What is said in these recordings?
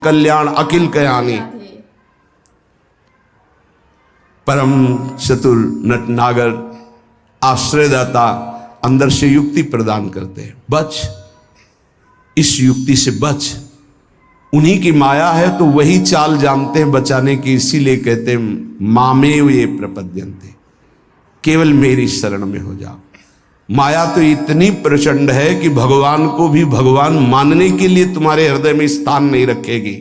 कल्याण अखिल कयानी। परम चतुर नटनागर आश्रयदाता अंदर से युक्ति प्रदान करते हैं। बच, इस युक्ति से बच। उन्हीं की माया है तो वही चाल जानते हैं बचाने की, इसीलिए कहते हैं मामेव ये प्रपद्यन्ते, केवल मेरी शरण में हो जाओ। माया तो इतनी प्रचंड है कि भगवान को भी भगवान मानने के लिए तुम्हारे हृदय में स्थान नहीं रखेगी,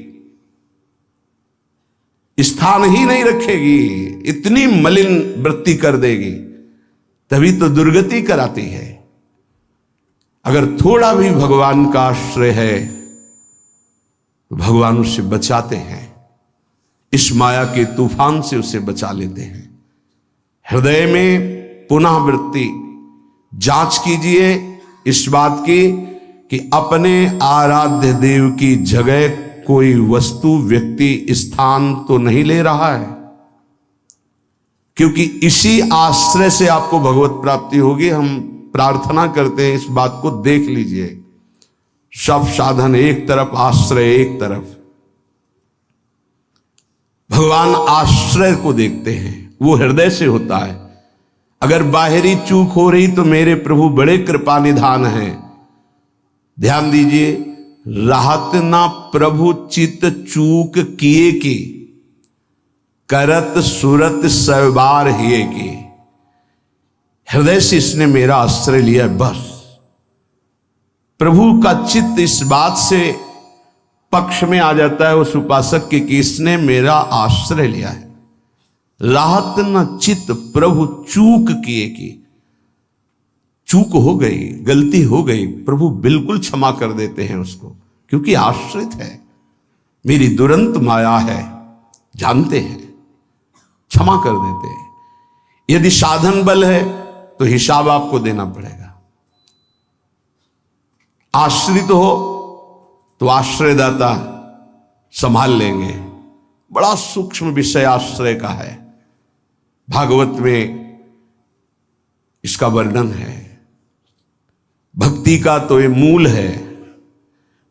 स्थान ही नहीं रखेगी, इतनी मलिन वृत्ति कर देगी, तभी तो दुर्गति कराती है। अगर थोड़ा भी भगवान का आश्रय है तो भगवान उसे बचाते हैं, इस माया के तूफान से उसे बचा लेते हैं। हृदय में पुनः वृत्ति जांच कीजिए इस बात की कि अपने आराध्य देव की जगह कोई वस्तु व्यक्ति स्थान तो नहीं ले रहा है, क्योंकि इसी आश्रय से आपको भगवत प्राप्ति होगी। हम प्रार्थना करते हैं, इस बात को देख लीजिए। सब साधन एक तरफ, आश्रय एक तरफ। भगवान आश्रय को देखते हैं, वो हृदय से होता है। अगर बाहरी चूक हो रही तो मेरे प्रभु बड़े कृपा निधान हैं। ध्यान दीजिए, राहत ना प्रभु चित चूक किए की, करत सुरत सवार हिए की। हृदय से इसने मेरा आश्रय लिया, बस। प्रभु का चित्त इस बात से पक्ष में आ जाता है उस उपासक के कि इसने मेरा आश्रय लिया है। राहत न चित्त प्रभु चूक किए की, चूक हो गई, गलती हो गई, प्रभु बिल्कुल क्षमा कर देते हैं उसको, क्योंकि आश्रित है, मेरी दुरंत माया है, जानते हैं, क्षमा कर देते हैं। यदि साधन बल है तो हिसाब आपको देना पड़ेगा। आश्रित हो तो आश्रयदाता संभाल लेंगे। बड़ा सूक्ष्म विषय आश्रय का है, भागवत में इसका वर्णन है। भक्ति का तो ये मूल है,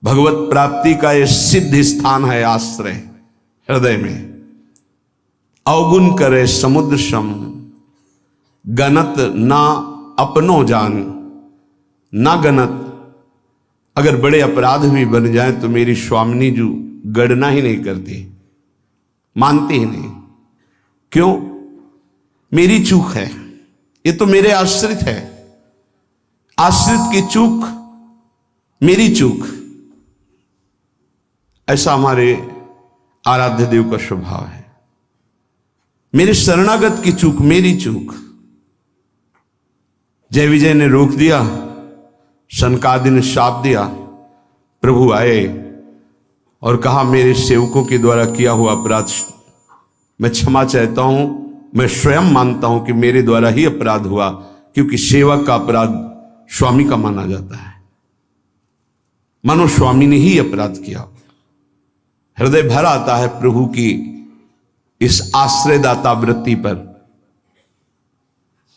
भगवत प्राप्ति का ये सिद्ध स्थान है आश्रय, हृदय में। अवगुण करे समुद्र सम, गणत ना अपनो जान, ना गणत। अगर बड़े अपराध भी बन जाए तो मेरी स्वामिनी जी गणना ही नहीं करती, मानती ही नहीं। क्यों? मेरी चूक है, ये तो मेरे आश्रित है। आश्रित की चूक मेरी चूक, ऐसा हमारे आराध्य देव का स्वभाव है। मेरे शरणागत की चूक मेरी चूक। जय विजय ने रोक दिया, सनकादि ने शाप दिया। प्रभु आए और कहा मेरे सेवकों के द्वारा किया हुआ अपराध मैं क्षमा चाहता हूं। मैं स्वयं मानता हूं कि मेरे द्वारा ही अपराध हुआ, क्योंकि सेवक का अपराध स्वामी का माना जाता है। मानो स्वामी ने ही अपराध किया। हृदय भर आता है प्रभु की इस आश्रयदाता वृत्ति पर।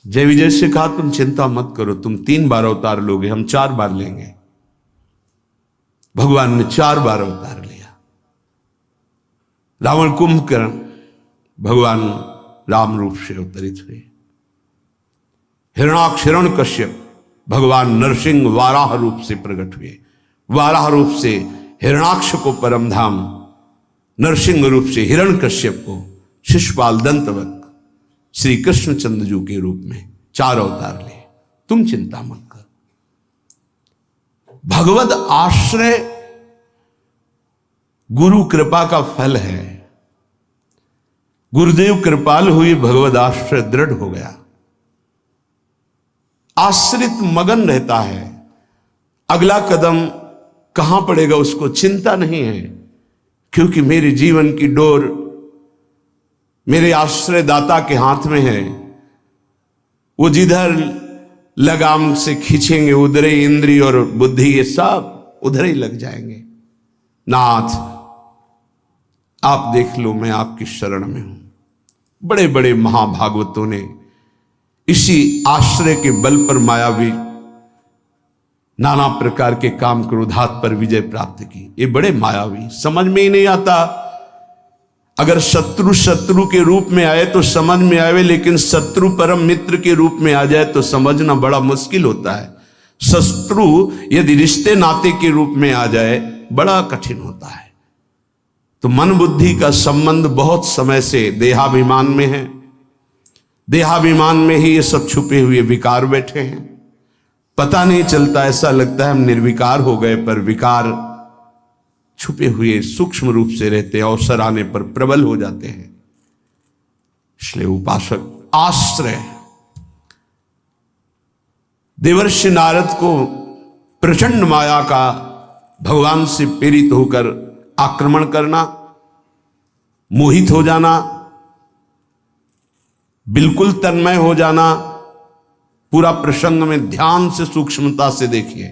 जय विजय से कहा तुम चिंता मत करो, तुम 3 बार अवतार लोगे, हम 4 बार लेंगे। भगवान ने 4 बार अवतार लिया। रावण कुंभकर्ण भगवान राम रूप से अवतरित हुए। हिरणाक्ष हिरण्यकश्यप भगवान नरसिंह वाराह रूप से प्रकट हुए। वाराह रूप से हिरणाक्ष को परम धाम, नरसिंह रूप से हिरण्यकश्यप को शिशुपाल दंतवत श्री कृष्णचंद्र जी के रूप में 4 अवतार ले। तुम चिंता मत कर। भगवद आश्रय गुरु कृपा का फल है। गुरुदेव कृपाल हुई, भगवद आश्रय दृढ़ हो गया। आश्रित मगन रहता है, अगला कदम कहां पड़ेगा उसको चिंता नहीं है, क्योंकि मेरे जीवन की डोर मेरे आश्रयदाता के हाथ में है। वो जिधर लगाम से खींचेंगे उधर ही इंद्रिय और बुद्धि ये सब उधर ही लग जाएंगे। नाथ आप देख लो, मैं आपकी शरण में हूं। बड़े बड़े महाभागवतों ने इसी आश्रय के बल पर मायावी नाना प्रकार के काम क्रोधात पर विजय प्राप्त की। ये बड़े मायावी, समझ में ही नहीं आता। अगर शत्रु शत्रु के रूप में आए तो समझ में आवे, लेकिन शत्रु परम मित्र के रूप में आ जाए तो समझना बड़ा मुश्किल होता है। शत्रु यदि रिश्ते नाते के रूप में आ जाए बड़ा कठिन होता है। तो मन बुद्धि का संबंध बहुत समय से देहाभिमान में है। देहाभिमान में ही ये सब छुपे हुए विकार बैठे हैं, पता नहीं चलता। ऐसा लगता है हम निर्विकार हो गए, पर विकार छुपे हुए सूक्ष्म रूप से रहते हैं, अवसर आने पर प्रबल हो जाते हैं। इसलिए उपासक आश्रय। देवर्षि नारद को प्रचंड माया का भगवान से प्रेरित होकर आक्रमण करना, मोहित हो जाना, बिल्कुल तन्मय हो जाना, पूरा प्रसंग में ध्यान से सूक्ष्मता से देखिए।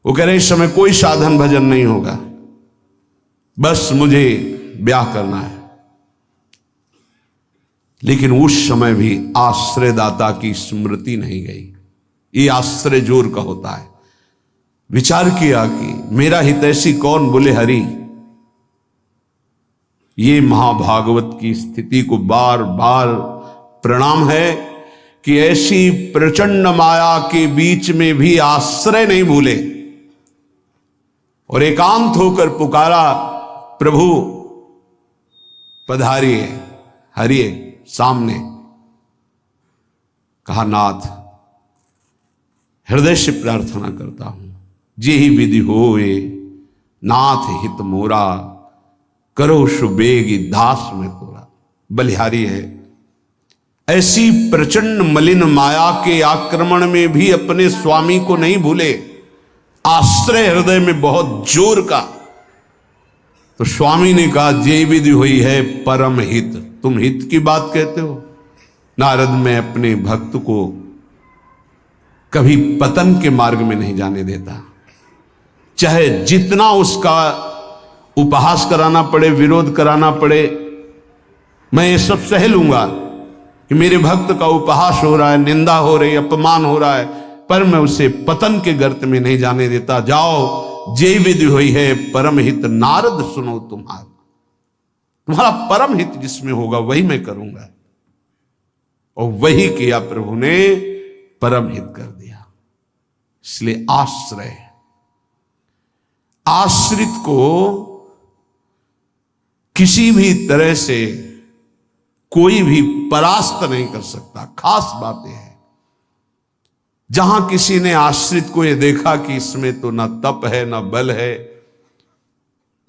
वो कह रहे इस समय कोई साधन भजन नहीं होगा, बस मुझे ब्याह करना है। लेकिन उस समय भी आश्रयदाता की स्मृति नहीं गई। ये आश्रय जोर का होता है। विचार किया कि मेरा हितैषी कौन, बोले हरि। ये महाभागवत की स्थिति को बार बार प्रणाम है कि ऐसी प्रचंड माया के बीच में भी आश्रय नहीं भूले और एकांत होकर पुकारा, प्रभु पधारिए, हरिए सामने। कहा नाथ हृदय से प्रार्थना करता हूं, जे ही विधि होए नाथ हित मोरा, करो सुबेगी दास में तोरा। बलिहारी है। ऐसी प्रचंड मलिन माया के आक्रमण में भी अपने स्वामी को नहीं भूले, आश्रय हृदय में बहुत जोर का। तो स्वामी ने कहा जे विधि हुई है परम हित। तुम हित की बात कहते हो? नारद, मैं अपने भक्त को कभी पतन के मार्ग में नहीं जाने देता, चाहे जितना उसका उपहास कराना पड़े, विरोध कराना पड़े, मैं ये सब सह लूंगा कि मेरे भक्त का उपहास हो रहा है, निंदा हो रही है, अपमान हो रहा है, पर मैं उसे पतन के गर्त में नहीं जाने देता। जाओ, जे विधि हुई है परम हित, नारद सुनो तुम्हारा परम हित जिसमें होगा वही मैं करूंगा। और वही किया प्रभु ने, परम हित कर दिया। इसलिए आश्रय, आश्रित को किसी भी तरह से कोई भी परास्त नहीं कर सकता। खास बातें हैं। जहां किसी ने आश्रित को यह देखा कि इसमें तो ना तप है ना बल है,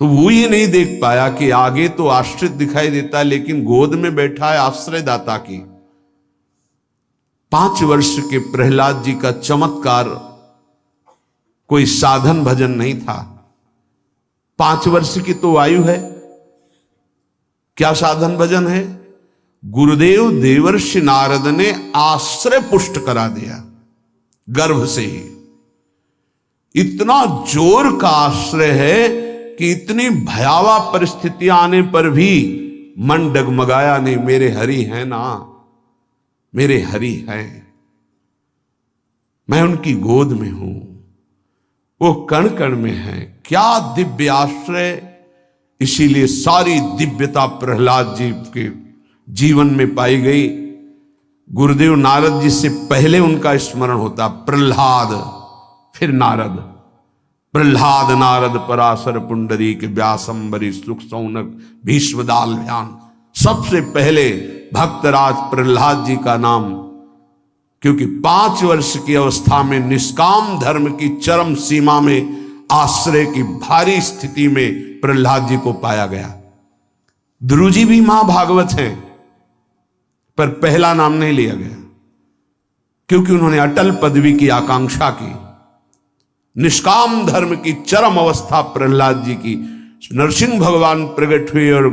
तो वो ये नहीं देख पाया कि आगे तो आश्रित दिखाई देता, लेकिन गोद में बैठा है आश्रयदाता की। 5 वर्ष के प्रहलाद जी का चमत्कार कोई साधन भजन नहीं था। 5 वर्ष की तो आयु है, क्या साधन भजन है? गुरुदेव देवर्षि नारद ने आश्रय पुष्ट करा दिया गर्भ से ही। इतना जोर का आश्रय है कि इतनी भयावह परिस्थितियां आने पर भी मन डगमगाया नहीं। मेरे हरि हैं ना, मेरे हरि हैं, मैं उनकी गोद में हूं, वो कण कण में है। क्या दिव्य आश्रय! इसीलिए सारी दिव्यता प्रहलाद जी के जीवन में पाई गई। गुरुदेव नारद जी से पहले उनका स्मरण होता प्रहलाद, फिर नारद। प्रहलाद नारद पराशर पुंडरीक व्यासंबरी सुख सौनक भीष्मदाल ध्यान। सबसे पहले भक्तराज प्रहलाद जी का नाम, क्योंकि 5 वर्ष की अवस्था में निष्काम धर्म की चरम सीमा में आश्रय की भारी स्थिति में प्रहलाद जी को पाया गया। ध्रुव जी भी महाभागवत हैं, पर पहला नाम नहीं लिया गया, क्योंकि उन्होंने अटल पदवी की आकांक्षा की। निष्काम धर्म की चरम अवस्था प्रहलाद जी की। नरसिंह भगवान प्रकट हुए और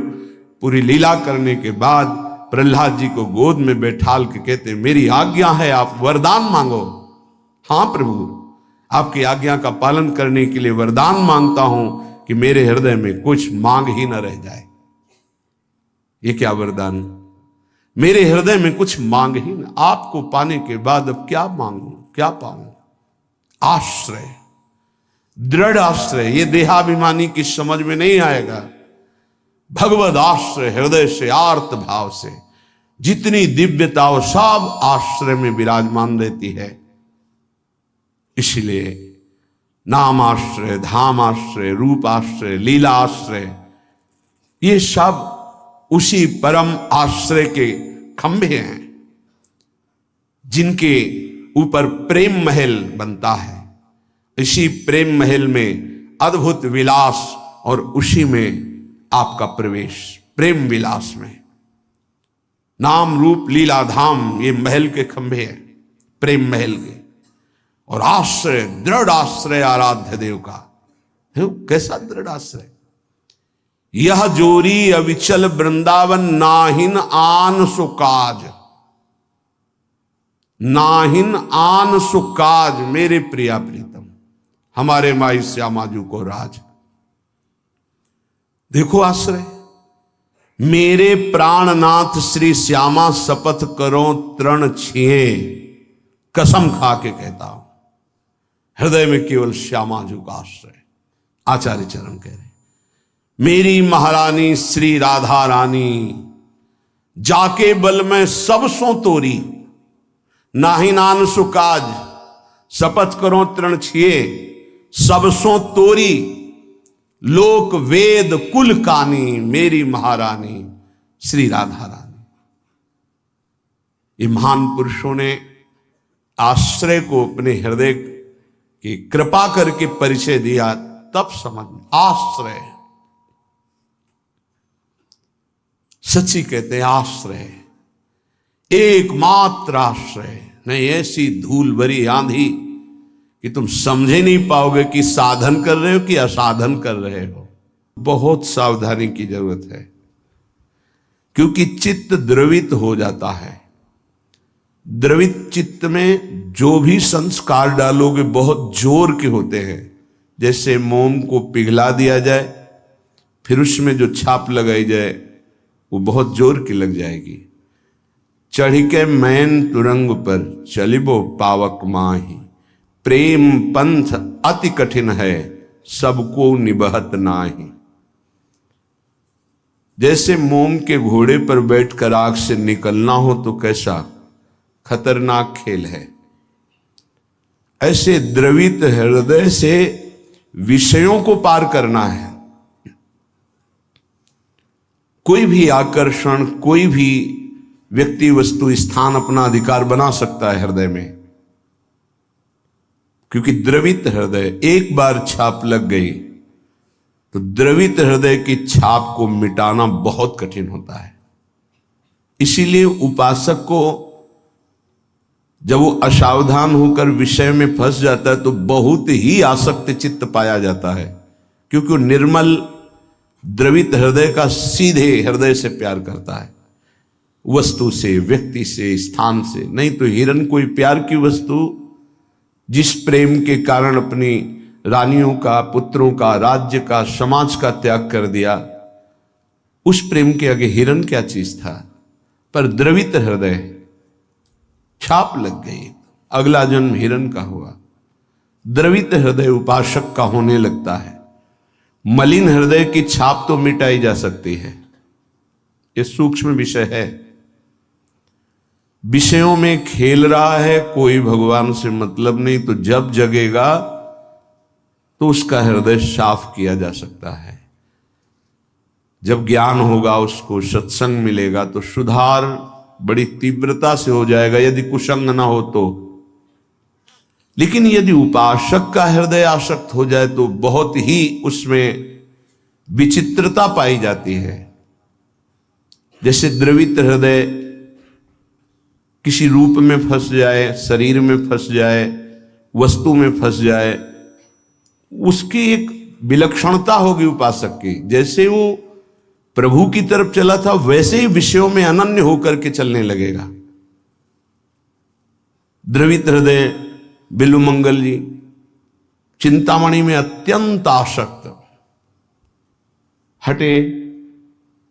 पूरी लीला करने के बाद प्रहलाद जी को गोद में बैठाल के कहते, मेरी आज्ञा है, आप वरदान मांगो। हां प्रभु, आपकी आज्ञा का पालन करने के लिए वरदान मांगता हूं कि मेरे हृदय में कुछ मांग ही न रह जाए। ये क्या वरदान? मेरे हृदय में कुछ मांग ही न। आपको पाने के बाद अब क्या मांगू, क्या पाऊं? आश्रय, दृढ़ आश्रय, ये देहाभिमानी की समझ में नहीं आएगा। भगवद आश्रय, हृदय से आर्त भाव से जितनी दिव्यता वो सब आश्रय में विराजमान रहती है। इसलिए नाम आश्रय, धाम आश्रय, रूप आश्रय, लीला आश्रय, ये सब उसी परम आश्रय के खंभे हैं जिनके ऊपर प्रेम महल बनता है। इसी प्रेम महल में अद्भुत विलास और उसी में आपका प्रवेश, प्रेम विलास में। नाम रूप लीला धाम ये महल के खंभे हैं, प्रेम महल के। और आश्रय, दृढ़ आश्रय आराध्य देव का। कैसा दृढ़ आश्रय? यह जोरी अविचल वृंदावन, नाहिन आन सुकाज, नाहिन आन सुकाज, मेरे प्रिया प्रीतम, हमारे माई श्यामाजू को राज। देखो आश्रय, मेरे प्राणनाथ श्री श्यामा शपथ करो तृण छिए, कसम खा के कहता हूं, हृदय में केवल श्यामाजू का आश्रय। आचार्य चरण कह रहे, मेरी महारानी श्री राधा रानी, जाके बल में सब सो तोरी, नाहि नान सुकाज, शपथ करो तृण छिए, सब सो तोरी, लोक वेद कुल कानी, मेरी महारानी श्री राधा रानी। ये महान पुरुषों ने आश्रय को अपने हृदय की कृपा करके परिचय दिया, तब समझ में। आश्रय सच्ची कहते हैं, आश्रय एकमात्र आश्रय नहीं। ऐसी धूल भरी आंधी कि तुम समझे नहीं पाओगे कि साधन कर रहे हो कि असाधन कर रहे हो। बहुत सावधानी की जरूरत है, क्योंकि चित्त द्रवित हो जाता है। द्रवित चित्त में जो भी संस्कार डालोगे बहुत जोर के होते हैं। जैसे मोम को पिघला दिया जाए, फिर उसमें जो छाप लगाई जाए वो बहुत जोर की लग जाएगी। चढ़ के मैन तुरंग पर चलिबो पावक माही, प्रेम पंथ अति कठिन है, सबको निबहत नाही। जैसे मोम के घोड़े पर बैठकर आग से निकलना हो तो कैसा खतरनाक खेल है, ऐसे द्रवित हृदय से विषयों को पार करना है। कोई भी आकर्षण, कोई भी व्यक्ति वस्तु स्थान अपना अधिकार बना सकता है हृदय में, क्योंकि द्रवित हृदय, एक बार छाप लग गई तो द्रवित हृदय की छाप को मिटाना बहुत कठिन होता है। इसीलिए उपासक को जब वो असावधान होकर विषय में फंस जाता है तो बहुत ही आसक्त चित्त पाया जाता है, क्योंकि वो निर्मल द्रवित हृदय का सीधे हृदय से प्यार करता है, वस्तु से, व्यक्ति से, स्थान से। नहीं तो हिरन कोई प्यार की वस्तु जिस प्रेम के कारण अपनी रानियों का, पुत्रों का, राज्य का, समाज का त्याग कर दिया, उस प्रेम के आगे हिरन क्या चीज था। पर द्रवित हृदय, छाप लग गई, अगला जन्म हिरन का हुआ। द्रवित हृदय उपासक का होने लगता है। मलिन हृदय की छाप तो मिटाई जा सकती है, ये सूक्ष्म विषय है। विषयों में खेल रहा है, कोई भगवान से मतलब नहीं, तो जब जगेगा तो उसका हृदय साफ किया जा सकता है। जब ज्ञान होगा, उसको सत्संग मिलेगा तो सुधार बड़ी तीव्रता से हो जाएगा, यदि कुसंग ना हो तो। लेकिन यदि उपासक का हृदय आसक्त हो जाए तो बहुत ही उसमें विचित्रता पाई जाती है। जैसे द्रवित हृदय किसी रूप में फंस जाए, शरीर में फंस जाए, वस्तु में फंस जाए, उसकी एक विलक्षणता होगी उपासक की। जैसे वो प्रभु की तरफ चला था वैसे ही विषयों में अनन्य होकर के चलने लगेगा। द्रवित हृदय बिल्वमंगल जी चिंतामणि में अत्यंत आसक्त, हटे,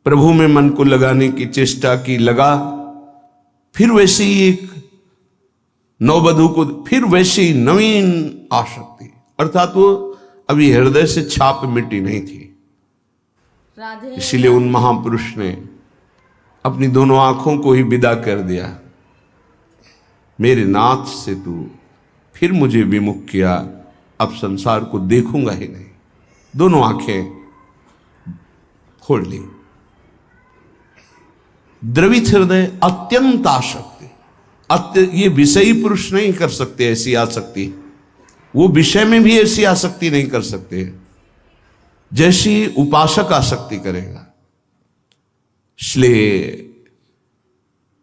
प्रभु में मन को लगाने की चेष्टा की, लगा, फिर वैसे ही एक नववधू को फिर वैसी नवीन आसक्ति, अर्थात वो अभी हृदय से छाप मिटी नहीं थी। इसीलिए उन महापुरुष ने अपनी दोनों आंखों को ही विदा कर दिया। मेरे नाथ से तू फिर मुझे विमुख किया, अब संसार को देखूंगा ही नहीं। दोनों आंखें फोड़ ली। द्रवित हृदय, अत्यंत आसक्ति। ये विषयी पुरुष नहीं कर सकते ऐसी आसक्ति, वो विषय में भी ऐसी आसक्ति नहीं कर सकते जैसी उपासक आसक्ति करेगा। इसलिए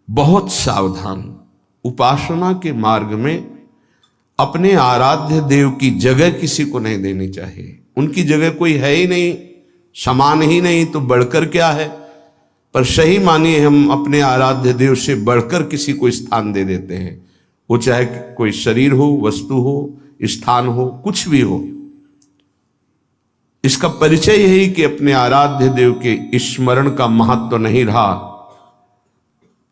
बहुत सावधान, उपासना के मार्ग में अपने आराध्य देव की जगह किसी को नहीं देनी चाहिए। उनकी जगह कोई है ही नहीं, समान ही नहीं, तो बढ़कर क्या है। पर सही मानिए हम अपने आराध्य देव से बढ़कर किसी को स्थान दे देते हैं, वो चाहे कोई शरीर हो, वस्तु हो, स्थान हो, कुछ भी हो। इसका परिचय यही कि अपने आराध्य देव के स्मरण का महत्व नहीं रहा,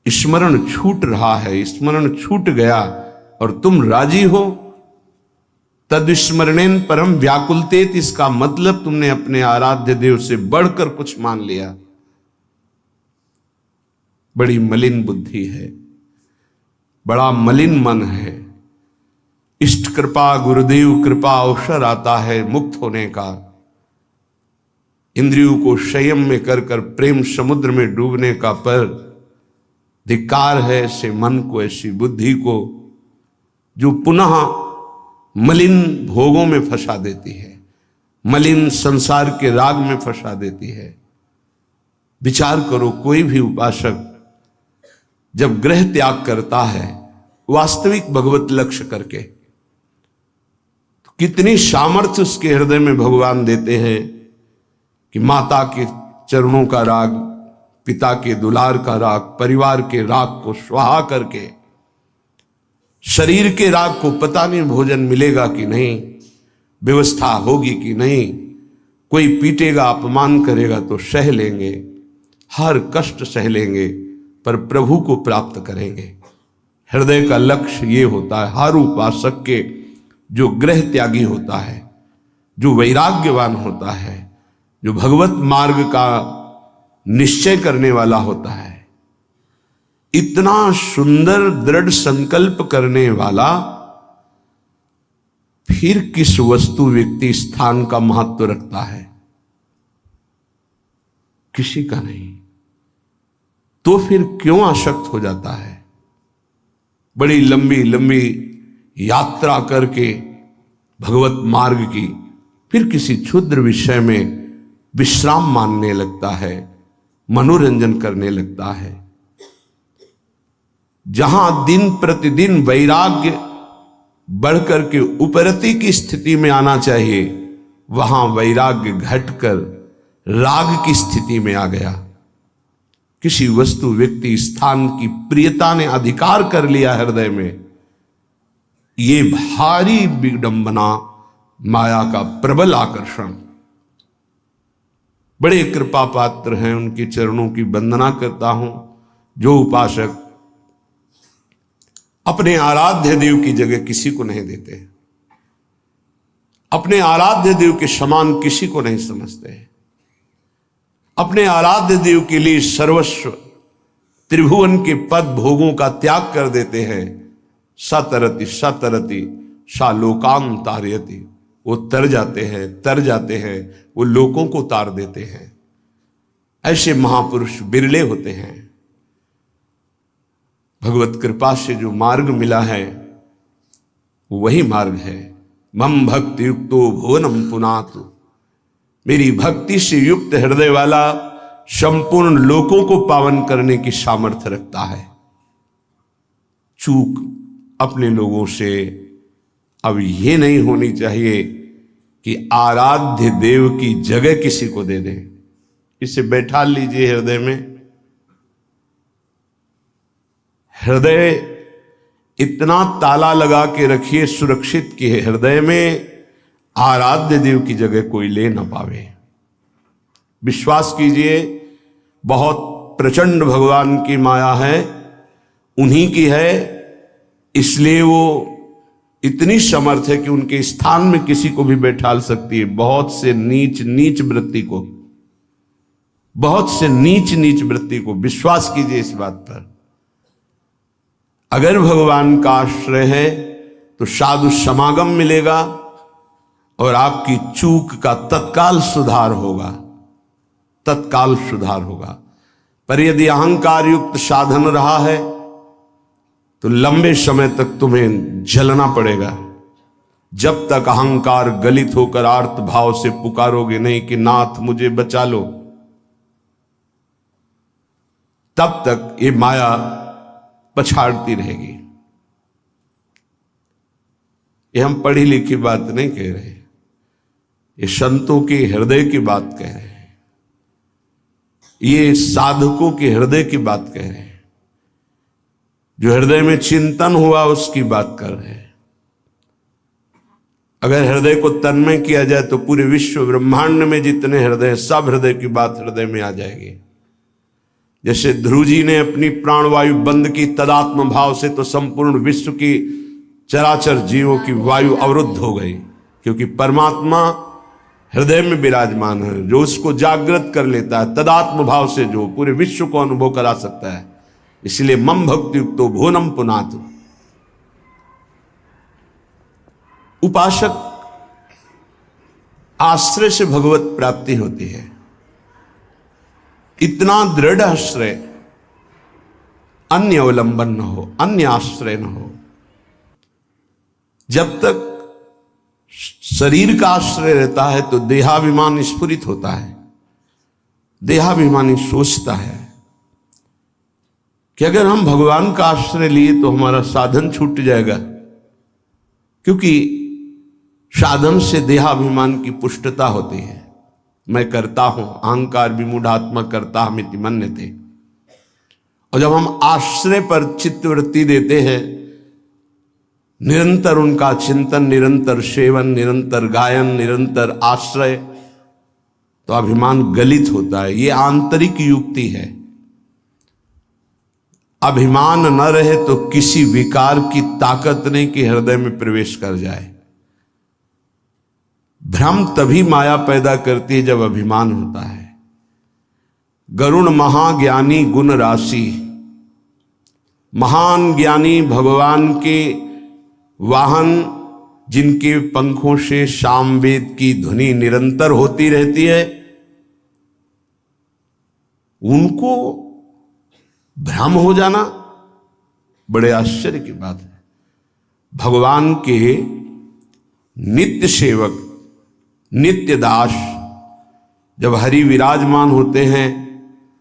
स्मरण छूट रहा है, स्मरण छूट गया और तुम राजी हो। तद स्मरणेन परम व्याकुलतेत, इसका मतलब तुमने अपने आराध्य देव से बढ़कर कुछ मान लिया। बड़ी मलिन बुद्धि है, बड़ा मलिन मन है। इष्ट कृपा, गुरुदेव कृपा अवसर आता है मुक्त होने का। इंद्रियों को संयम में कर कर प्रेम समुद्र में डूबने का, पर धिक्कार है ऐसे मन को, ऐसी बुद्धि को जो पुनः मलिन भोगों में फंसा देती है, मलिन संसार के राग में फंसा देती है। विचार करो, कोई भी उपासक जब ग्रह त्याग करता है वास्तविक भगवत लक्ष्य करके, तो कितनी सामर्थ्य उसके हृदय में भगवान देते हैं कि माता के चरणों का राग, पिता के दुलार का राग, परिवार के राग को स्वाहा करके, शरीर के राग को पता नहीं भोजन मिलेगा कि नहीं, व्यवस्था होगी कि नहीं, कोई पीटेगा, अपमान करेगा तो सह लेंगे, हर कष्ट सह लेंगे, पर प्रभु को प्राप्त करेंगे। हृदय का लक्ष्य ये होता है हर उपासक के, जो ग्रह त्यागी होता है, जो वैराग्यवान होता है, जो भगवत मार्ग का निश्चय करने वाला होता है, इतना सुंदर दृढ़ संकल्प करने वाला, फिर किस वस्तु व्यक्ति स्थान का महत्व रखता है? किसी का नहीं। तो फिर क्यों आसक्त हो जाता है? बड़ी लंबी लंबी यात्रा करके भगवत मार्ग की, फिर किसी क्षुद्र विषय में विश्राम मानने लगता है, मनोरंजन करने लगता है। जहां दिन प्रतिदिन वैराग्य बढ़कर के उपरति की स्थिति में आना चाहिए, वहां वैराग्य घटकर राग की स्थिति में आ गया। किसी वस्तु, व्यक्ति, स्थान की प्रियता ने अधिकार कर लिया हृदय में। ये भारी विडंबना, माया का प्रबल आकर्षण। बड़े कृपा पात्र हैं, उनके चरणों की वंदना करता हूं जो उपासक अपने आराध्य देव की जगह किसी को नहीं देते, अपने आराध्य देव के समान किसी को नहीं समझते, अपने आराध्य देव के लिए सर्वस्व त्रिभुवन के पद भोगों का त्याग कर देते हैं। सतरति सतरति सा लोकान तारयति, वो तर जाते हैं, वो लोगों को तार देते हैं। ऐसे महापुरुष बिरले होते हैं। भगवत कृपा से जो मार्ग मिला है वही मार्ग है। मम भक्ति युक्तो भुवनम पुनातु, मेरी भक्ति से युक्त हृदय वाला संपूर्ण लोकों को पावन करने की सामर्थ्य रखता है। चूक अपने लोगों से अब ये नहीं होनी चाहिए कि आराध्य देव की जगह किसी को दे दें। इसे बैठा लीजिए हृदय में। हृदय इतना ताला लगा के रखिए सुरक्षित कि हृदय में आराध्य देव की जगह कोई ले ना पावे। विश्वास कीजिए, बहुत प्रचंड भगवान की माया है, उन्हीं की है इसलिए वो इतनी समर्थ है कि उनके स्थान में किसी को भी बैठाल सकती है। बहुत से नीच नीच वृत्ति को, बहुत से नीच नीच वृत्ति को, विश्वास कीजिए इस बात पर। अगर भगवान का आश्रय है तो साधु समागम मिलेगा और आपकी चूक का तत्काल सुधार होगा, तत्काल सुधार होगा। पर यदि अहंकार युक्त साधन रहा है तो लंबे समय तक तुम्हें जलना पड़ेगा। जब तक अहंकार गलित होकर आर्त भाव से पुकारोगे नहीं कि नाथ मुझे बचा लो, तब तक ये माया पछाड़ती रहेगी। ये हम पढ़ी लिखी बात नहीं कह रहे, ये संतों के हृदय की बात कह रहे हैं, ये साधकों के हृदय की बात कह रहे हैं। जो हृदय में चिंतन हुआ उसकी बात कर रहे हैं। अगर हृदय को तन्मय किया जाए तो पूरे विश्व ब्रह्मांड में जितने हृदय, सब हृदय की बात हृदय में आ जाएगी। जैसे ध्रुव जी ने अपनी प्राणवायु बंद की तदात्म भाव से, तो संपूर्ण विश्व की चराचर जीवों की वायु अवरुद्ध हो गई, क्योंकि परमात्मा हृदय में विराजमान है। जो उसको जागृत कर लेता है तदात्म भाव से, जो पूरे विश्व को अनुभव करा सकता है। इसलिए मम भक्ति युक्तो भुवनम पुनातु। उपासक आश्रय से भगवत प्राप्ति होती है। इतना दृढ़ आश्रय, अन्य अवलंबन न हो, अन्य आश्रय न हो। जब तक शरीर का आश्रय रहता है तो देहाभिमान स्फुरित होता है। देहाभिमानी सोचता है कि अगर हम भगवान का आश्रय लिए तो हमारा साधन छूट जाएगा, क्योंकि साधन से देहाभिमान की पुष्टता होती है। मैं करता हूं, अहंकार विमूढ़ात्मा करता हमिति मन्यते। और जब हम आश्रय पर चित्तवृत्ति देते हैं, निरंतर उनका चिंतन, निरंतर सेवन, निरंतर गायन, निरंतर आश्रय, तो अभिमान गलित होता है। ये आंतरिक युक्ति है। अभिमान न रहे तो किसी विकार की ताकत नहीं कि हृदय में प्रवेश कर जाए। भ्रम तभी माया पैदा करती है जब अभिमान होता है। गरुण महाज्ञानी गुण राशि, महान ज्ञानी भगवान के वाहन, जिनके पंखों से सामवेद की ध्वनि निरंतर होती रहती है, उनको भ्रम हो जाना बड़े आश्चर्य की बात है। भगवान के नित्य सेवक, नित्य दास जब हरि विराजमान होते हैं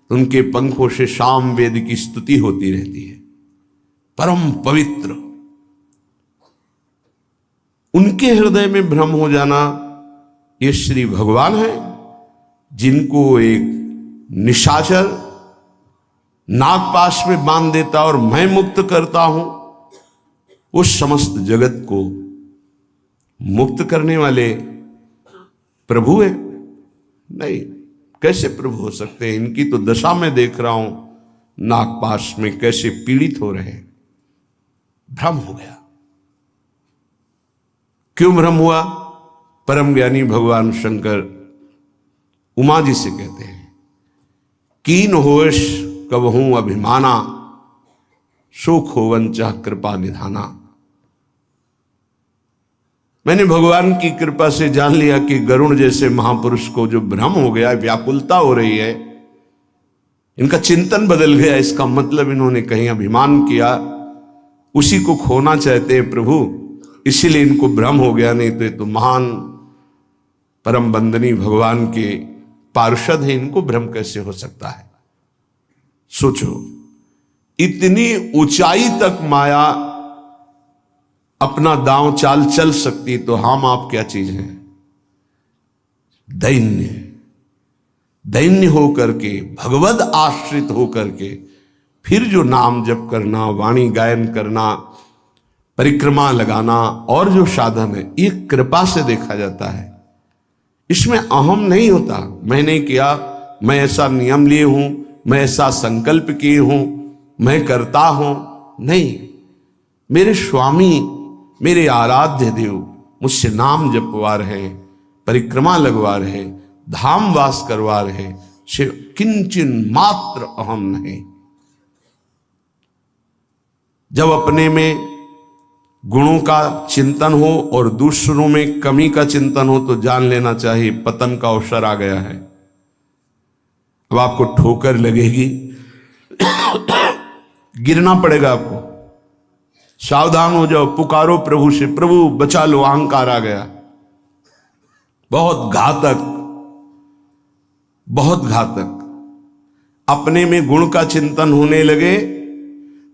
तो उनके पंखों से सामवेद की स्तुति होती रहती है। परम पवित्र। उनके हृदय में भ्रम हो जाना, ये श्री भगवान है जिनको एक निशाचर नागपाश में बांध देता और मैं मुक्त करता हूं। उस समस्त जगत को मुक्त करने वाले प्रभु है? नहीं, कैसे प्रभु हो सकते हैं? इनकी तो दशा में देख रहा हूं, नागपाश में कैसे पीड़ित हो रहे हैं। भ्रम हो गया। क्यों भ्रम हुआ? परम ज्ञानी भगवान शंकर उमा जी से कहते हैं, कीन होश कबहूं अभिमाना, सुख होवन चाह कृपा निधाना। मैंने भगवान की कृपा से जान लिया कि गरुण जैसे महापुरुष को जो भ्रम हो गया, व्याकुलता हो रही है, इनका चिंतन बदल गया। इसका मतलब इन्होंने कहीं अभिमान किया, उसी को खोना चाहते हैं प्रभु, इसीलिए इनको भ्रम हो गया। नहीं तो ये तो महान परम बंदनी भगवान के पार्षद हैं, इनको भ्रम कैसे हो सकता है? सोचो, इतनी ऊंचाई तक माया अपना दांव चाल चल सकती, तो हम आप क्या चीज हैं? दैन्य, दैन्य होकर के, भगवद आश्रित होकर के फिर जो नाम जप करना, वाणी गायन करना, परिक्रमा लगाना और जो साधन है, ये कृपा से देखा जाता है। इसमें अहम नहीं होता। मैंने किया, मैं ऐसा नियम लिए हूं, मैं ऐसा संकल्प किए हूं, मैं करता हूं। नहीं, मेरे स्वामी, मेरे आराध्य देव मुझसे नाम जपवा रहे, परिक्रमा लगवा रहे, धाम वास करवा रहे, से किंचन मात्र अहम नहीं। जब अपने में गुणों का चिंतन हो और दूसरों में कमी का चिंतन हो तो जान लेना चाहिए पतन का अवसर आ गया है। अब आपको ठोकर लगेगी, गिरना पड़ेगा आपको। सावधान हो जाओ, पुकारो प्रभु से, प्रभु बचा लो, अहंकार आ गया। बहुत घातक, बहुत घातक। अपने में गुण का चिंतन होने लगे,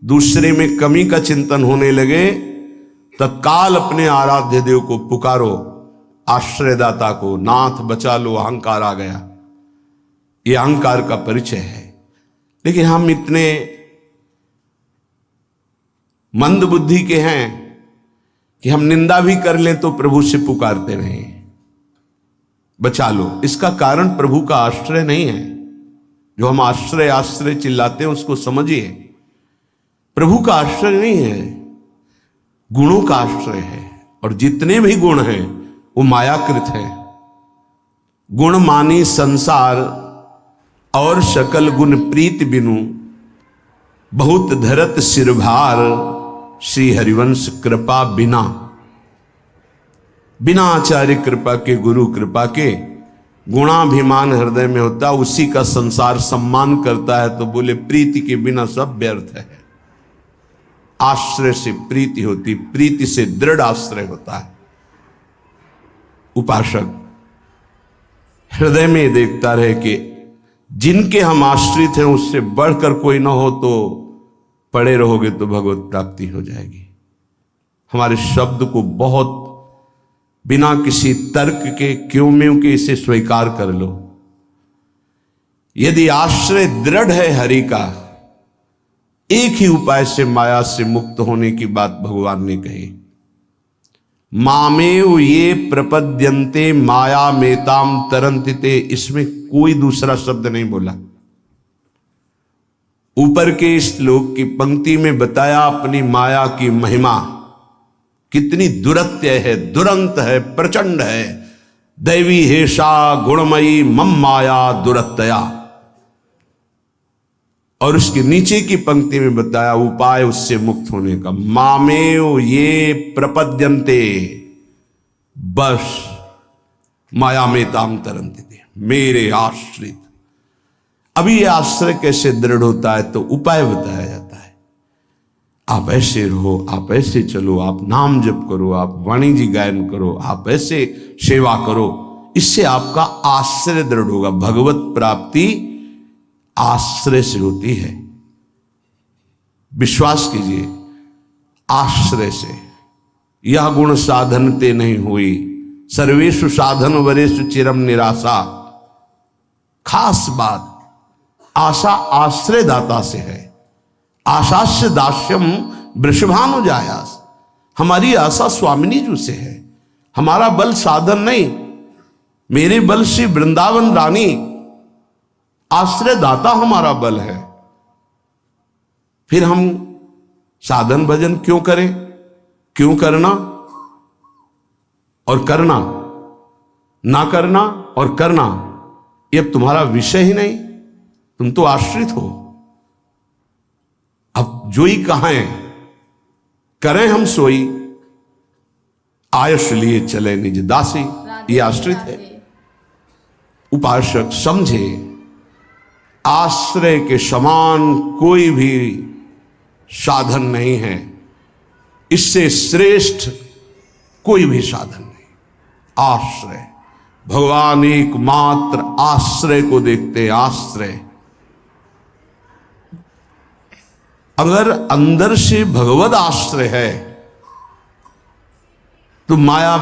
दूसरे में कमी का चिंतन होने लगे, तत्काल अपने आराध्य देव को पुकारो, आश्रयदाता को, नाथ बचा लो, अहंकार आ गया। ये अहंकार का परिचय है। लेकिन हम इतने मंद बुद्धि के हैं कि हम निंदा भी कर लें तो प्रभु से पुकारते नहीं, बचा लो। इसका कारण प्रभु का आश्रय नहीं है। जो हम आश्रय आश्रय चिल्लाते हैं उसको समझिए, प्रभु का आश्रय नहीं है, गुणों का आश्रय है। और जितने भी गुण हैं वो मायाकृत है। गुण मानी संसार और सकल गुण प्रीत बिनु, बहुत धरत सिरभार, श्री हरिवंश कृपा बिना। बिना आचार्य कृपा के, गुरु कृपा के, गुणाभिमान हृदय में होता, उसी का संसार सम्मान करता है। तो बोले प्रीति के बिना सब व्यर्थ है। आश्रय से प्रीति होती, प्रीति से दृढ़ आश्रय होता है। उपासक हृदय में देखता रहे कि जिनके हम आश्रित हैं उससे बढ़कर कोई ना हो, तो पड़े रहोगे तो भगवत प्राप्ति हो जाएगी। हमारे शब्द को बहुत बिना किसी तर्क के, क्यों में के, इसे स्वीकार कर लो। यदि आश्रय दृढ़ है हरि का, एक ही उपाय से माया से मुक्त होने की बात भगवान ने कही। मामेव ये प्रपद्यन्ते माया मेताम तरन्तिते, इसमें कोई दूसरा शब्द नहीं बोला। ऊपर के श्लोक की पंक्ति में बताया अपनी माया की महिमा कितनी दुरत्य है, दुरंत है, प्रचंड है। दैवी हेषा गुणमयी मम माया दुरत्या। और उसके नीचे की पंक्ति में बताया उपाय उससे मुक्त होने का। मामेव ये प्रपद्यन्ते, बस माया में ताम तरन्ते, मेरे आश्रित। अभी ये आश्रय कैसे दृढ़ होता है तो उपाय बताया जाता है। आप ऐसे रहो, आप ऐसे चलो, आप नाम जप करो, आप वाणी जी गायन करो, आप ऐसे सेवा करो, इससे आपका आश्रय दृढ़ होगा। भगवत प्राप्ति आश्रय से होती है। विश्वास कीजिए, आश्रय से। यह गुण साधनते नहीं हुई, सर्वेषु साधन वरेषु चिरम निराशा। खास बात, आशा आश्रय दाता से है। आशास्य दास्यम वृषभानुजायास। हमारी आशा स्वामिनी जी से है। हमारा बल साधन नहीं, मेरे बल से वृंदावन रानी आश्रय दाता हमारा बल है। फिर हम साधन भजन क्यों करें? क्यों करना और करना, ना करना और करना, ये अब तुम्हारा विषय ही नहीं। तुम तो आश्रित हो। अब जोई कहां है, करें हम सोई, आयुष लिए चले निज दासी। ये आश्रित है। उपासक समझे, आश्रय के समान कोई भी साधन नहीं है। इससे श्रेष्ठ कोई भी साधन नहीं। आश्रय, भगवान एकमात्र आश्रय को देखते हैं। आश्रय, अगर अंदर से भगवत आश्रय है तो माया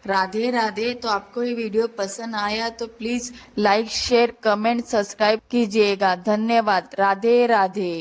राधे राधे। तो आपको ये वीडियो पसंद आया तो please like, share, comment, subscribe कीजिएगा। धन्यवाद। राधे राधे।